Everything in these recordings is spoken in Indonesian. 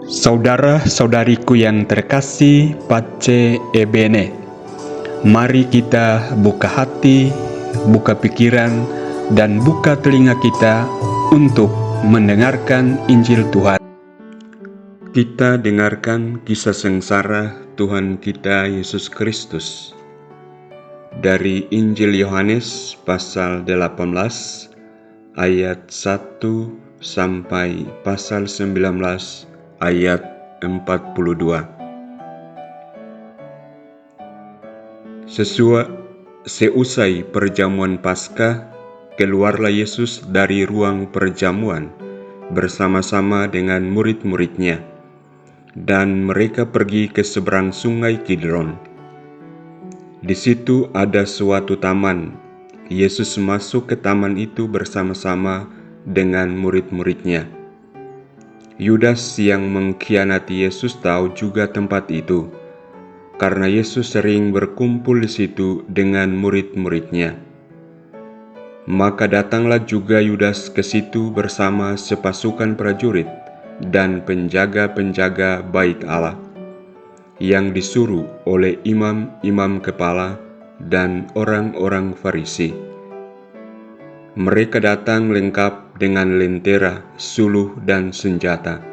Saudara-saudariku yang terkasih, Pace Ebene, mari kita buka hati, buka pikiran, dan buka telinga kita untuk mendengarkan Injil Tuhan. Kita dengarkan kisah sengsara Tuhan kita Yesus Kristus dari Injil Yohanes pasal 18 ayat 1 sampai pasal 19 ayat 42. Seusai perjamuan Paskah, keluarlah Yesus dari ruang perjamuan bersama-sama dengan murid-muridnya, dan mereka pergi ke seberang sungai Kidron. Di situ ada suatu taman. Yesus masuk ke taman itu bersama-sama dengan murid-muridnya. Yudas yang mengkhianati Yesus tahu juga tempat itu, karena Yesus sering berkumpul di situ dengan murid-muridnya. Maka datanglah juga Yudas ke situ bersama sepasukan prajurit dan penjaga-penjaga bait Allah, yang disuruh oleh imam-imam kepala dan orang-orang Farisi. Mereka datang lengkap dengan lentera, suluh, dan senjata.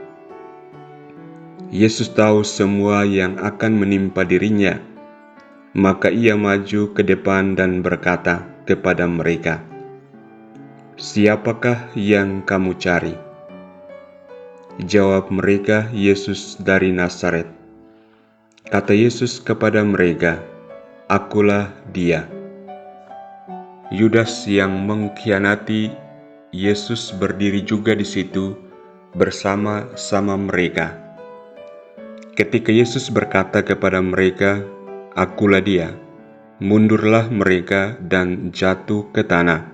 Yesus tahu semua yang akan menimpa dirinya, maka ia maju ke depan dan berkata kepada mereka, "Siapakah yang kamu cari?" Jawab mereka, "Yesus dari Nazaret." Kata Yesus kepada mereka, "Akulah Dia." Yudas yang mengkhianati Yesus berdiri juga di situ bersama-sama mereka. Ketika Yesus berkata kepada mereka, "Akulah Dia," mundurlah mereka dan jatuh ke tanah.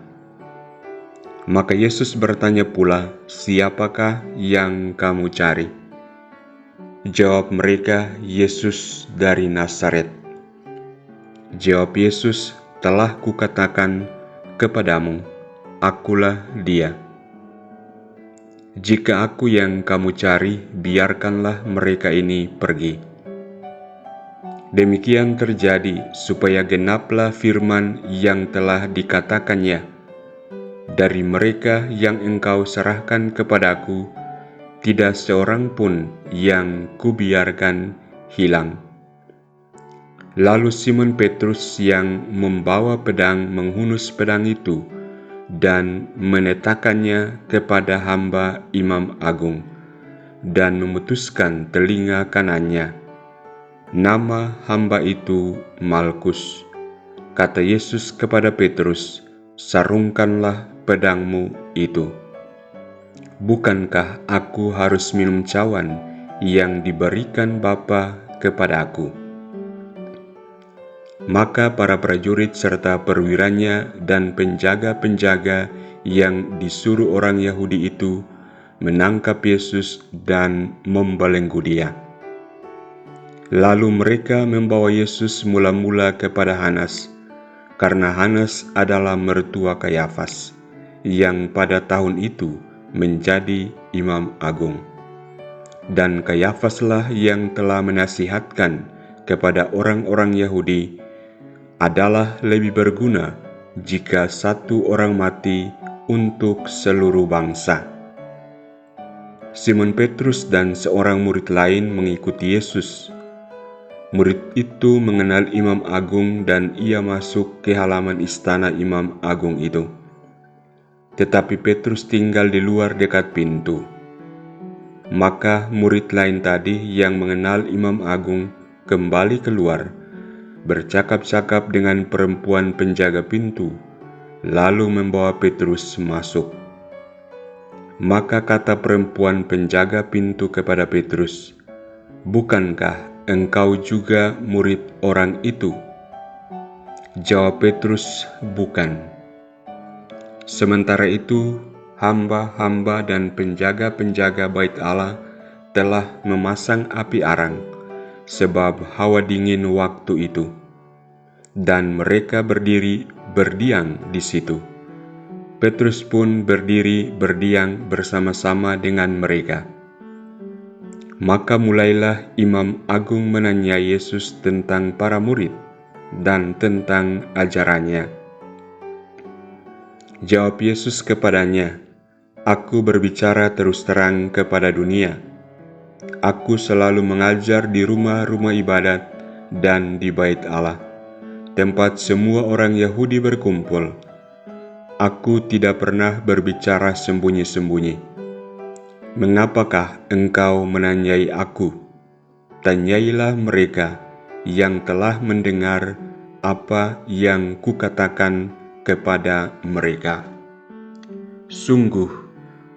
Maka Yesus bertanya pula, "Siapakah yang kamu cari?" Jawab mereka, "Yesus dari Nazaret." Jawab Yesus, "Telah kukatakan kepadamu, akulah Dia. Jika aku yang kamu cari, biarkanlah mereka ini pergi." Demikian terjadi supaya genaplah firman yang telah dikatakannya, "Dari mereka yang engkau serahkan kepadaku, tidak seorang pun yang kubiarkan hilang." Lalu Simon Petrus yang membawa pedang menghunus pedang itu dan menetakannya kepada hamba Imam Agung dan memutuskan telinga kanannya. Nama hamba itu Malkus. Kata Yesus kepada Petrus, "Sarungkanlah pedangmu itu. Bukankah aku harus minum cawan yang diberikan Bapa kepadaku?" Maka para prajurit serta perwiranya dan penjaga-penjaga yang disuruh orang Yahudi itu menangkap Yesus dan membelenggu Dia. Lalu mereka membawa Yesus mula-mula kepada Hanas, karena Hanas adalah mertua Kayafas, yang pada tahun itu menjadi imam agung. Dan Kayafaslah yang telah menasihatkan kepada orang-orang Yahudi, adalah lebih berguna jika satu orang mati untuk seluruh bangsa. Simon Petrus dan seorang murid lain mengikuti Yesus. Murid itu mengenal imam agung dan ia masuk ke halaman istana imam agung itu. Tetapi Petrus tinggal di luar dekat pintu. Maka murid lain tadi yang mengenal imam agung kembali keluar, bercakap-cakap dengan perempuan penjaga pintu, lalu membawa Petrus masuk. Maka kata perempuan penjaga pintu kepada Petrus, "Bukankah engkau juga murid orang itu?" Jawab Petrus, "Bukan." Sementara itu, hamba-hamba dan penjaga-penjaga bait Allah telah memasang api arang, sebab hawa dingin waktu itu, dan mereka berdiri berdiam di situ. Petrus pun berdiri berdiam bersama-sama dengan mereka. Maka mulailah Imam Agung menanya Yesus tentang para murid dan tentang ajarannya. Jawab Yesus kepadanya, "Aku berbicara terus terang kepada dunia. Aku selalu mengajar di rumah-rumah ibadat dan di bait Allah, tempat semua orang Yahudi berkumpul. Aku tidak pernah berbicara sembunyi-sembunyi. Mengapakah engkau menanyai aku? Tanyailah mereka yang telah mendengar apa yang kukatakan kepada mereka. Sungguh,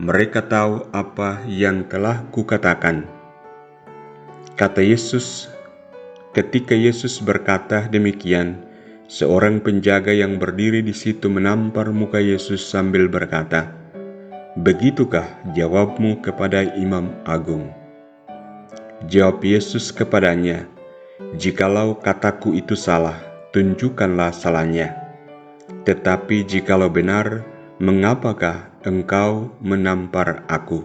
mereka tahu apa yang telah kukatakan." Kata Yesus. Ketika Yesus berkata demikian, seorang penjaga yang berdiri di situ menampar muka Yesus sambil berkata, "Begitukah jawabmu kepada Imam Agung?" Jawab Yesus kepadanya, "Jikalau kataku itu salah, tunjukkanlah salahnya. Tetapi jikalau benar, mengapakah engkau menampar aku?"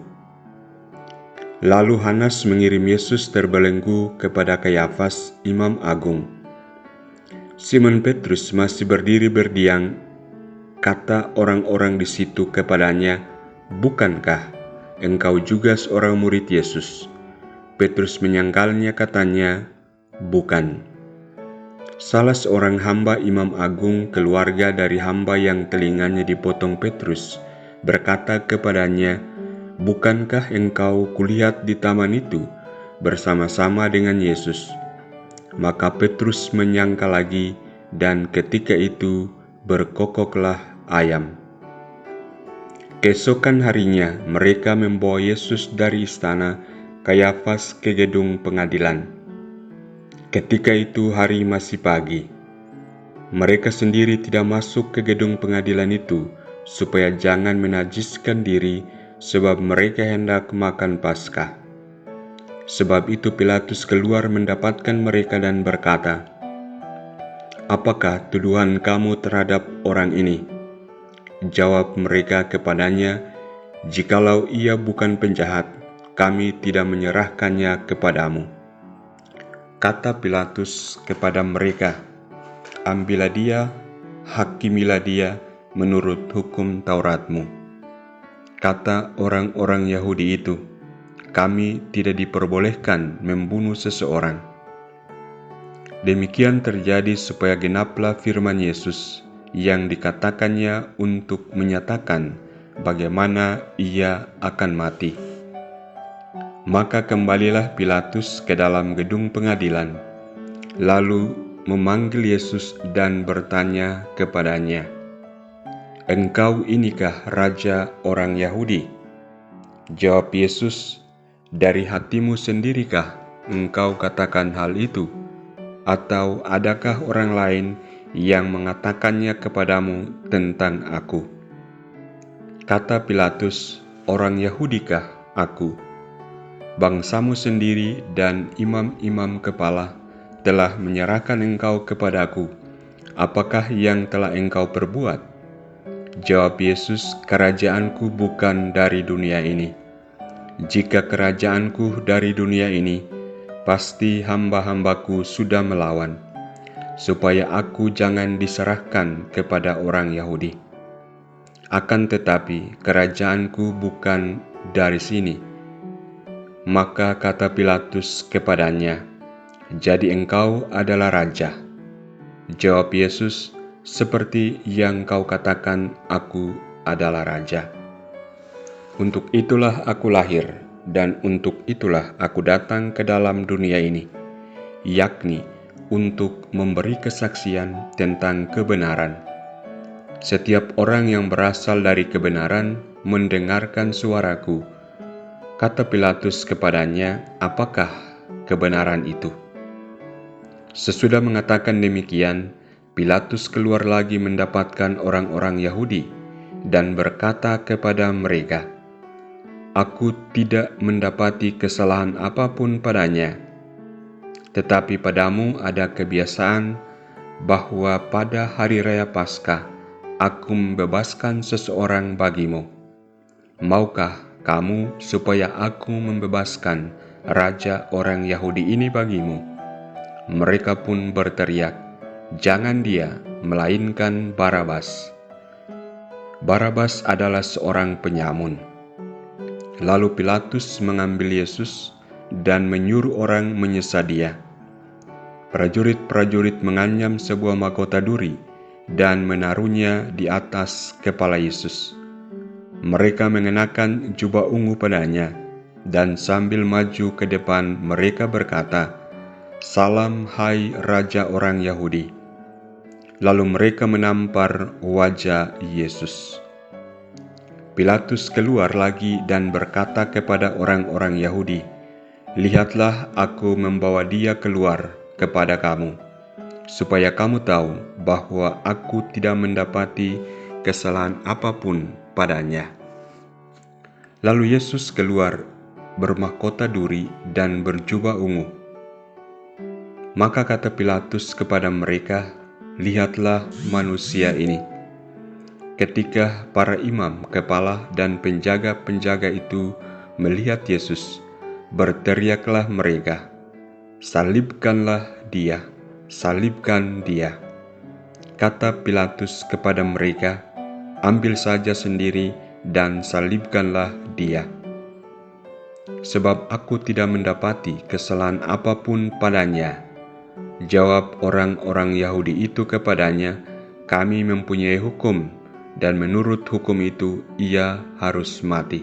Lalu Hanas mengirim Yesus terbelenggu kepada Kayafas, Imam Agung. Simon Petrus masih berdiri berdiam. Kata orang-orang di situ kepadanya, "Bukankah engkau juga seorang murid Yesus?" Petrus menyangkalnya, katanya, "Bukan." Salah seorang hamba Imam Agung, keluarga dari hamba yang telinganya dipotong Petrus, berkata kepadanya, "Bukankah engkau kulihat di taman itu bersama-sama dengan Yesus?" Maka Petrus menyangka lagi, dan ketika itu berkokoklah ayam. Keesokan harinya mereka membawa Yesus dari istana Kayafas ke gedung pengadilan. Ketika itu hari masih pagi. Mereka sendiri tidak masuk ke gedung pengadilan itu, supaya jangan menajiskan diri, sebab mereka hendak makan Paskah. Sebab itu Pilatus keluar mendapatkan mereka dan berkata, "Apakah tuduhan kamu terhadap orang ini?" Jawab mereka kepadanya, "Jikalau ia bukan penjahat, kami tidak menyerahkannya kepadamu." Kata Pilatus kepada mereka, "Ambillah dia, hakimilah dia menurut hukum Tauratmu." Kata orang-orang Yahudi itu, "Kami tidak diperbolehkan membunuh seseorang." Demikian terjadi supaya genaplah firman Yesus yang dikatakannya untuk menyatakan bagaimana ia akan mati. Maka kembalilah Pilatus ke dalam gedung pengadilan, lalu memanggil Yesus dan bertanya kepadanya, "Engkau inikah raja orang Yahudi?" Jawab Yesus, "Dari hatimu sendirikah engkau katakan hal itu? Atau adakah orang lain yang mengatakannya kepadamu tentang aku?" Kata Pilatus, "Orang Yahudikah aku? Bangsamu sendiri dan imam-imam kepala telah menyerahkan engkau kepadaku. Apakah yang telah engkau perbuat?" Jawab Yesus, "Kerajaanku bukan dari dunia ini. Jika kerajaanku dari dunia ini, pasti hamba-hambaku sudah melawan, supaya aku jangan diserahkan kepada orang Yahudi. Akan tetapi kerajaanku bukan dari sini." Maka kata Pilatus kepadanya, "Jadi engkau adalah raja?" Jawab Yesus, "Seperti yang kau katakan, aku adalah raja. Untuk itulah aku lahir, dan untuk itulah aku datang ke dalam dunia ini, yakni untuk memberi kesaksian tentang kebenaran. Setiap orang yang berasal dari kebenaran mendengarkan suaraku." Kata Pilatus kepadanya, "Apakah kebenaran itu?" Sesudah mengatakan demikian, Pilatus keluar lagi mendapatkan orang-orang Yahudi dan berkata kepada mereka, "Aku tidak mendapati kesalahan apapun padanya. Tetapi padamu ada kebiasaan bahwa pada hari raya Paskah aku membebaskan seseorang bagimu. Maukah kamu supaya aku membebaskan Raja orang Yahudi ini bagimu." Mereka pun berteriak, "Jangan dia, melainkan Barabas." Barabas adalah seorang penyamun. Lalu Pilatus mengambil Yesus dan menyuruh orang menyesat dia. Prajurit-prajurit menganyam sebuah mahkota duri dan menaruhnya di atas kepala Yesus. Mereka mengenakan jubah ungu padanya, dan sambil maju ke depan mereka berkata, "Salam, hai Raja orang Yahudi." Lalu mereka menampar wajah Yesus. Pilatus keluar lagi dan berkata kepada orang-orang Yahudi, "Lihatlah, aku membawa dia keluar kepada kamu, supaya kamu tahu bahwa aku tidak mendapati kesalahan apapun padanya." Lalu Yesus keluar bermahkota duri dan berjubah ungu. Maka kata Pilatus kepada mereka, "Lihatlah manusia ini." Ketika para imam kepala dan penjaga-penjaga itu melihat Yesus, berteriaklah mereka, "Salibkanlah dia, salibkan dia." Kata Pilatus kepada mereka, "Ambil saja sendiri dan salibkanlah dia. Sebab aku tidak mendapati kesalahan apapun padanya." Jawab orang-orang Yahudi itu kepadanya, "Kami mempunyai hukum, dan menurut hukum itu ia harus mati,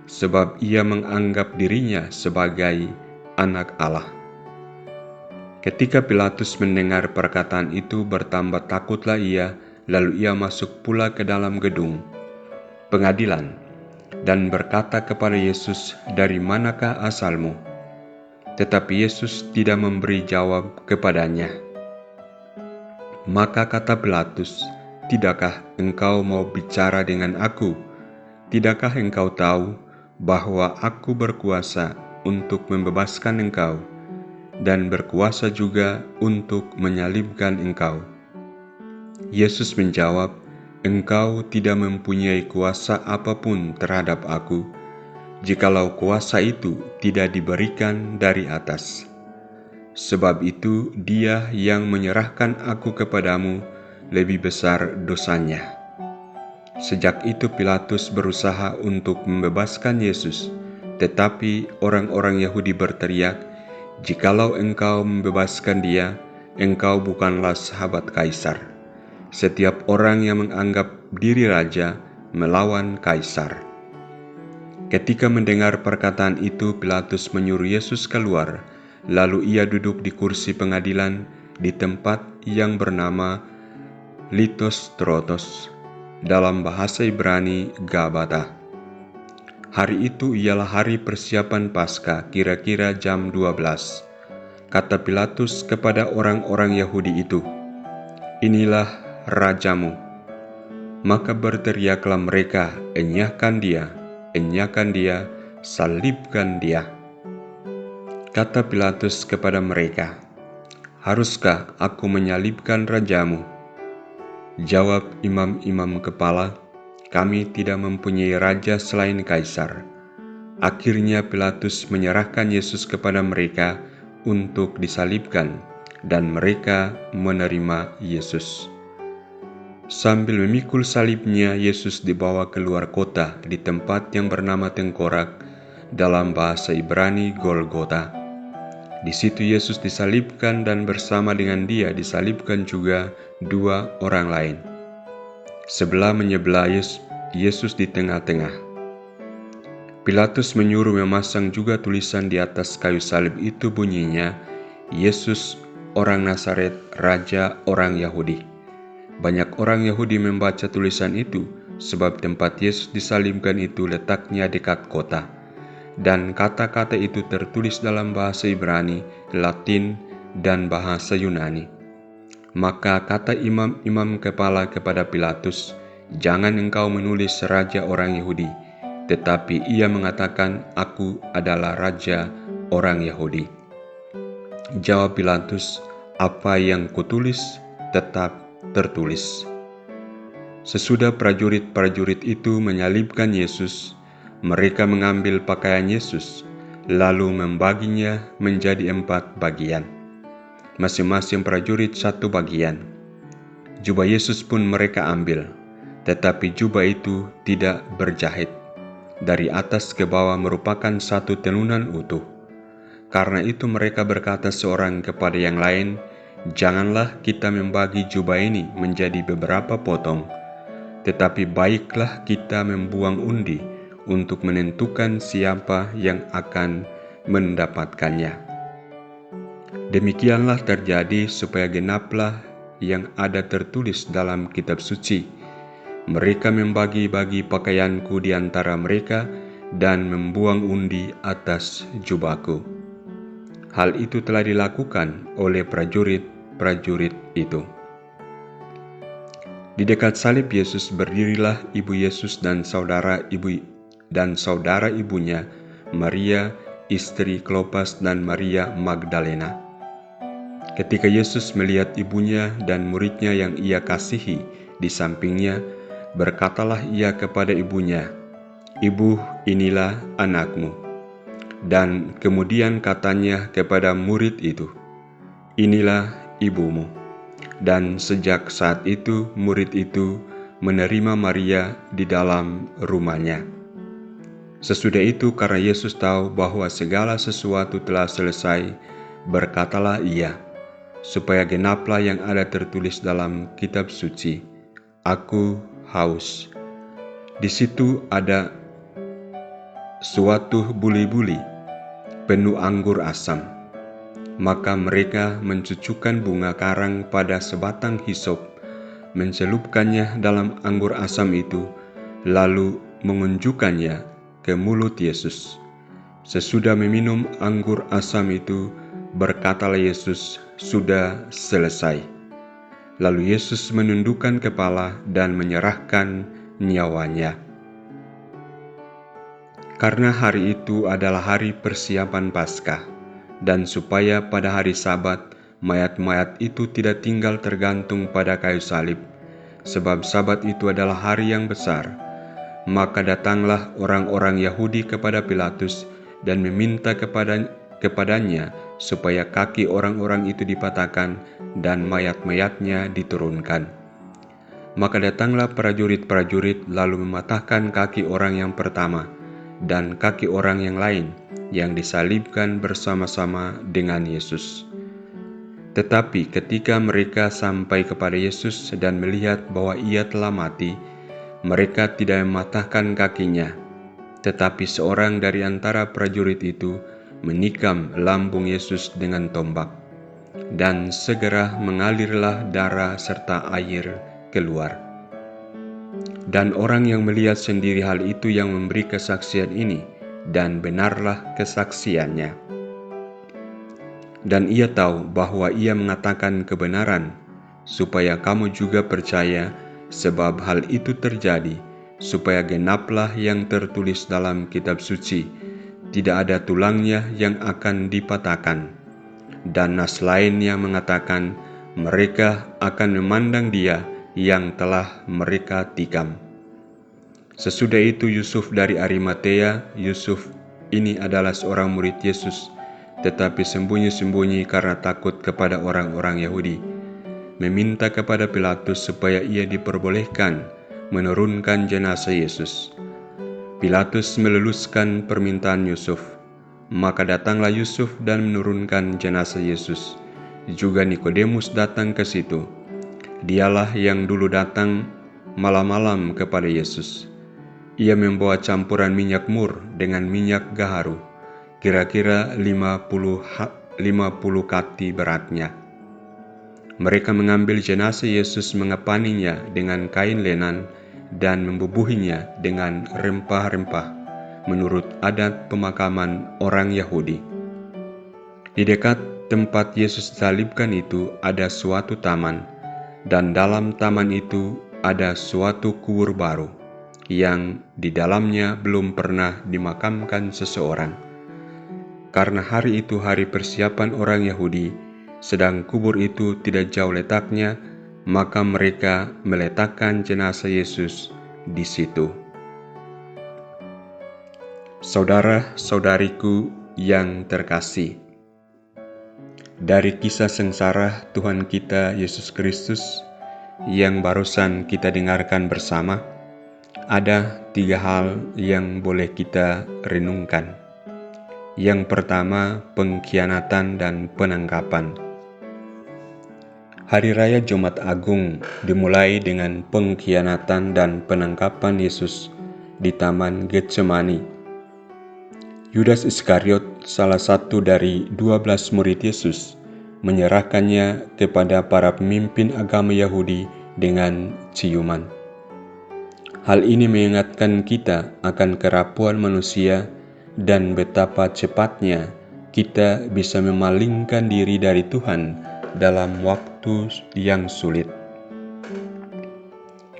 sebab ia menganggap dirinya sebagai anak Allah." Ketika Pilatus mendengar perkataan itu, bertambah takutlah ia, lalu ia masuk pula ke dalam gedung pengadilan dan berkata kepada Yesus, "Dari manakah asalmu?" Tetapi Yesus tidak memberi jawab kepadanya. Maka kata Pilatus, "Tidakkah engkau mau bicara dengan aku? Tidakkah engkau tahu bahwa aku berkuasa untuk membebaskan engkau dan berkuasa juga untuk menyalibkan engkau?" Yesus menjawab, "Engkau tidak mempunyai kuasa apapun terhadap aku, jikalau kuasa itu tidak diberikan dari atas. Sebab itu dia yang menyerahkan aku kepadamu lebih besar dosanya." Sejak itu Pilatus berusaha untuk membebaskan Yesus, tetapi orang-orang Yahudi berteriak, "Jikalau engkau membebaskan dia, engkau bukanlah sahabat Kaisar. Setiap orang yang menganggap diri raja melawan Kaisar." Ketika mendengar perkataan itu, Pilatus menyuruh Yesus keluar, lalu ia duduk di kursi pengadilan di tempat yang bernama Litostrotos, dalam bahasa Ibrani Gabata. Hari itu ialah hari persiapan Paskah, kira-kira jam 12. Kata Pilatus kepada orang-orang Yahudi itu, "Inilah rajamu." Maka berteriaklah mereka, "Enyahkan dia! Enyahkan dia, salibkan dia." Kata Pilatus kepada mereka, "Haruskah aku menyalibkan rajamu?" Jawab imam-imam kepala, "Kami tidak mempunyai raja selain Kaisar." Akhirnya Pilatus menyerahkan Yesus kepada mereka untuk disalibkan, dan mereka menerima Yesus. Sambil memikul salibnya, Yesus dibawa keluar kota di tempat yang bernama Tengkorak, dalam bahasa Ibrani Golgota. Di situ Yesus disalibkan, dan bersama dengan dia disalibkan juga dua orang lain. Sebelah menyebelah Yesus di tengah-tengah. Pilatus menyuruh memasang juga tulisan di atas kayu salib itu, bunyinya, "Yesus orang Nazaret, Raja orang Yahudi." Banyak orang Yahudi membaca tulisan itu, sebab tempat Yesus disalibkan itu letaknya dekat kota, dan kata-kata itu tertulis dalam bahasa Ibrani, Latin, dan bahasa Yunani. Maka kata imam-imam kepala kepada Pilatus, "Jangan engkau menulis Raja orang Yahudi, tetapi ia mengatakan, 'Aku adalah Raja orang Yahudi.'" Jawab Pilatus, "Apa yang kutulis tetap tertulis." Sesudah prajurit-prajurit itu menyalibkan Yesus, mereka mengambil pakaian Yesus, lalu membaginya menjadi 4 bagian, masing-masing prajurit 1 bagian. Jubah Yesus pun mereka ambil, tetapi jubah itu tidak berjahit. Dari atas ke bawah merupakan 1 tenunan utuh. Karena itu mereka berkata seorang kepada yang lain, "Janganlah kita membagi jubah ini menjadi beberapa potong, tetapi baiklah kita membuang undi untuk menentukan siapa yang akan mendapatkannya." Demikianlah terjadi supaya genaplah yang ada tertulis dalam kitab suci, "Mereka membagi-bagi pakaianku di antara mereka dan membuang undi atas jubahku." Hal itu telah dilakukan oleh prajurit-prajurit itu. Di dekat salib Yesus berdirilah ibu Yesus dan saudara ibunya, Maria, istri Klopas, dan Maria Magdalena. Ketika Yesus melihat ibunya dan muridnya yang ia kasihi di sampingnya, berkatalah ia kepada ibunya, "Ibu, inilah anakmu." Dan kemudian katanya kepada murid itu, "Inilah ibumu." Dan sejak saat itu murid itu menerima Maria di dalam rumahnya. Sesudah itu, karena Yesus tahu bahwa segala sesuatu telah selesai, berkatalah ia, supaya genaplah yang ada tertulis dalam kitab suci, "Aku haus." Di situ ada suatu buli-buli penuh anggur asam. Maka mereka mencucukkan bunga karang pada sebatang hisop, mencelupkannya dalam anggur asam itu, lalu mengunjukkannya ke mulut Yesus. Sesudah meminum anggur asam itu, berkatalah Yesus, "Sudah selesai." Lalu Yesus menundukkan kepala dan menyerahkan nyawanya. Karena hari itu adalah hari persiapan Paskah, dan supaya pada hari Sabat mayat-mayat itu tidak tinggal tergantung pada kayu salib, sebab Sabat itu adalah hari yang besar, maka datanglah orang-orang Yahudi kepada Pilatus dan meminta kepadanya supaya kaki orang-orang itu dipatahkan dan mayat-mayatnya diturunkan. Maka datanglah prajurit-prajurit lalu mematahkan kaki orang yang pertama dan kaki orang yang lain yang disalibkan bersama-sama dengan Yesus. Tetapi ketika mereka sampai kepada Yesus dan melihat bahwa ia telah mati, mereka tidak mematahkan kakinya, tetapi seorang dari antara prajurit itu menikam lambung Yesus dengan tombak, dan segera mengalirlah darah serta air keluar. Dan orang yang melihat sendiri hal itu yang memberi kesaksian ini, dan benarlah kesaksiannya. Dan ia tahu bahwa ia mengatakan kebenaran, supaya kamu juga percaya, sebab hal itu terjadi, supaya genaplah yang tertulis dalam kitab suci, "Tidak ada tulangnya yang akan dipatahkan." Dan nas lainnya mengatakan, "Mereka akan memandang dia yang telah mereka tikam." Sesudah itu Yusuf dari Arimatea, Yusuf ini adalah seorang murid Yesus, tetapi sembunyi-sembunyi karena takut kepada orang-orang Yahudi, meminta kepada Pilatus supaya ia diperbolehkan menurunkan jenazah Yesus. Pilatus meluluskan permintaan Yusuf, maka datanglah Yusuf dan menurunkan jenazah Yesus. Juga Nikodemus datang ke situ. Dialah yang dulu datang malam-malam kepada Yesus. Ia membawa campuran minyak mur dengan minyak gaharu, kira-kira 50 kati beratnya. Mereka mengambil jenazah Yesus, mengepaninya dengan kain lenan dan membubuhinya dengan rempah-rempah menurut adat pemakaman orang Yahudi. Di dekat tempat Yesus disalibkan itu ada suatu taman, dan dalam taman itu ada suatu kubur baru yang di dalamnya belum pernah dimakamkan seseorang. Karena hari itu hari persiapan orang Yahudi, sedang kubur itu tidak jauh letaknya, maka mereka meletakkan jenazah Yesus di situ. Saudara-saudariku yang terkasih, dari kisah sengsara Tuhan kita Yesus Kristus yang barusan kita dengarkan bersama, ada 3 hal yang boleh kita renungkan. Yang pertama, pengkhianatan dan penangkapan. Hari Raya Jumat Agung dimulai dengan pengkhianatan dan penangkapan Yesus di Taman Getsemani. Yudas Iskariot, salah satu dari 12 murid Yesus, menyerahkannya kepada para pemimpin agama Yahudi dengan ciuman. Hal ini mengingatkan kita akan kerapuan manusia dan betapa cepatnya kita bisa memalingkan diri dari Tuhan dalam waktu yang sulit.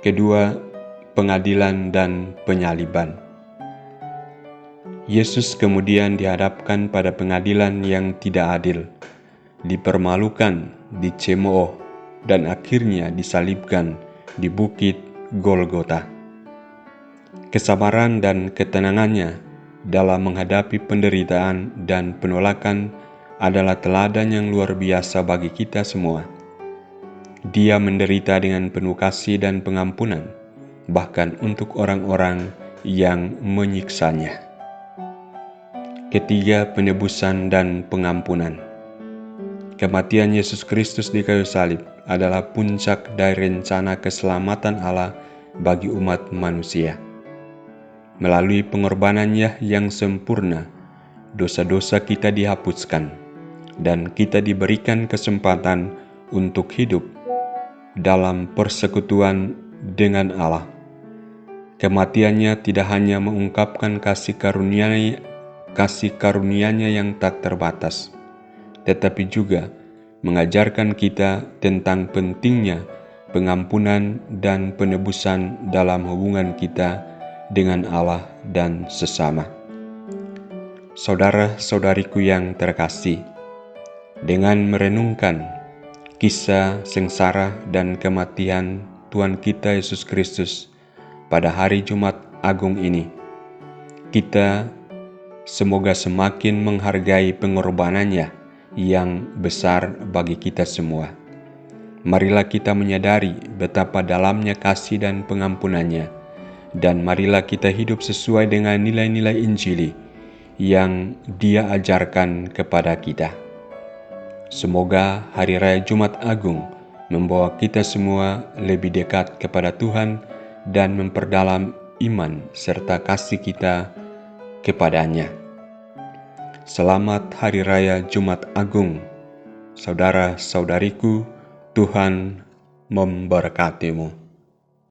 Kedua, pengadilan dan penyaliban. Yesus kemudian dihadapkan pada pengadilan yang tidak adil, dipermalukan, dicemooh, dan akhirnya disalibkan di bukit Golgota. Kesabaran dan ketenangannya dalam menghadapi penderitaan dan penolakan adalah teladan yang luar biasa bagi kita semua. Dia menderita dengan penuh kasih dan pengampunan, bahkan untuk orang-orang yang menyiksanya. Ketiga, penebusan dan pengampunan. Kematian Yesus Kristus di kayu salib adalah puncak dari rencana keselamatan Allah bagi umat manusia. Melalui pengorbanannya yang sempurna, dosa-dosa kita dihapuskan, dan kita diberikan kesempatan untuk hidup dalam persekutuan dengan Allah. Kematiannya tidak hanya mengungkapkan kasih karunia-Nya yang tak terbatas, tetapi juga mengajarkan kita tentang pentingnya pengampunan dan penebusan dalam hubungan kita dengan Allah dan sesama. Saudara-saudariku yang terkasih, dengan merenungkan kisah sengsara dan kematian Tuhan kita Yesus Kristus pada hari Jumat Agung ini, kita semoga semakin menghargai pengorbanannya yang besar bagi kita semua. Marilah kita menyadari betapa dalamnya kasih dan pengampunannya, dan marilah kita hidup sesuai dengan nilai-nilai Injili yang Dia ajarkan kepada kita. Semoga Hari Raya Jumat Agung membawa kita semua lebih dekat kepada Tuhan dan memperdalam iman serta kasih kita kepadanya. Selamat Hari Raya Jumat Agung, saudara-saudariku. Tuhan memberkatimu.